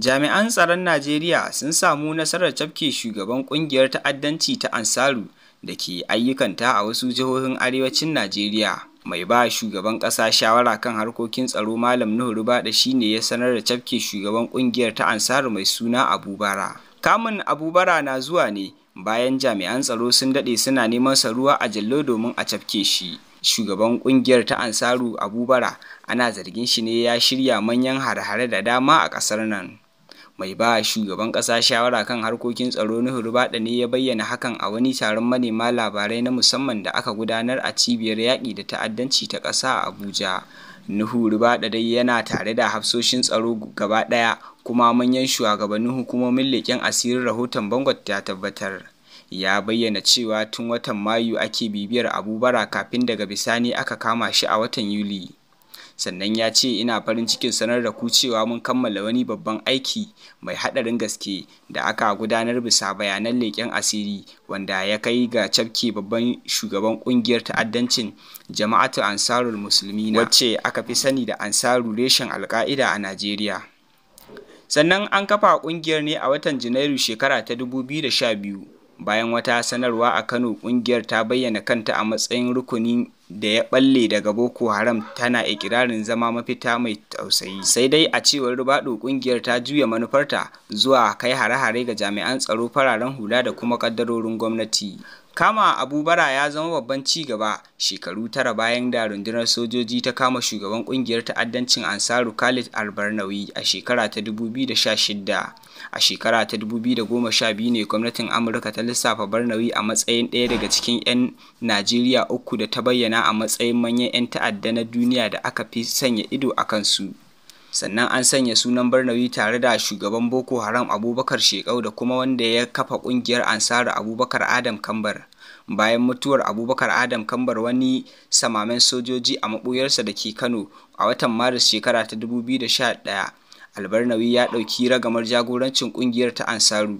Jami'an tsaron Najeriya sun samu nasarar cafke shugaban ƙungiyar ta'addanci ta Ansaru da ke ayyukanta a wasu jihohin arewacin Najeriya. Mai ba shugaban ƙasa shawara kan harkokin tsaro Malam Nuhu Ribadu shi ne ya sanar da cafke shugaban ƙungiyar ta Ansaru mai suna Abu Bara. Kamun Abu Bara na zuwa ne bayan jami'an tsaro sun daɗe suna neman sa ruwa a jallo domin a cafke shi. Shugaban ƙungiyar ta Ansaru Abu Bara ana zargin shi ne ya shirya manyan hare-hare da dama a ƙasar nan. Mai ba shugaban ƙasa shawara kan harkokin tsaro Nuhu Ribadu ne ya bayyana hakan a wani taron manema labarai na musamman da aka gudanar a cibiyar yaƙi da ta'addanci ta ƙasa a Abuja. Nuhu Ribadu dai yana tare da hafsoshin tsaro gaba ɗaya kuma manyan shugabannin hukumomin leƙen asirin rahoton Bangot ta tabbatar. Ya bayyana cewa tun watan Mayu ake bibiyar Abu Bara kafin daga bisani aka kama shi a watan Yuli. Sannan ya ce ina farin cikin sanar da ku cewa mun kammala wani babban aiki mai haɗarin gaske da aka gudanar bisa bayanan leƙen asiri wanda ya kai ga cafke babban shugaban ƙungiyar ta'addancin Jama'atu Ansarul Muslimina wacce aka fi sani da Ansaru reshen Al-Qaida a Najeriya. Sannan an kafa ƙungiyar ne a watan Janairu shekara ta 2012 bayan wata sanarwa a Kano. Ƙungiyar ta bayyana kanta a matsayin rukuni da ya balle daga Boko Haram tana ikirarin zama mafita mai tausayi. Sai dai a cewar Ribadu ƙungiyar ta juya manufarta zuwa kai hare-hare ga jami'an tsaro fararen hula da kuma kaddarorin gwamnati. Kama Abu Bara ya zama babban ci gaba shekaru 9 bayan da rundunar sojoji ta kama shugaban ƙungiyar ta'addancin Ansaru Khalid Al-Barnawi a shekara ta 2016. A shekara ta 2012 ne gwamnatin Amurka ta lissafa Barnawi a matsayin ɗaya daga cikin 'yan Najeriya 3 da ta bayyana a matsayin manyan 'yan ta'adda na duniya da aka fi sanya ido a kansu. Sannan an sanya sunan Barnawi tare da shugaban Boko Haram Abubakar Shekau da kuma wanda ya kafa ƙungiyar Ansaru Abubakar Adam Kambar. Bayan mutuwar Abubakar Adam Kambar, wani samamen sojoji a maɓuyarsa da ke Kano a watan Maris shekara ta 2011, Al-Barnawi ya ɗauki ragamar jagorancin ƙungiyar ta Ansaru.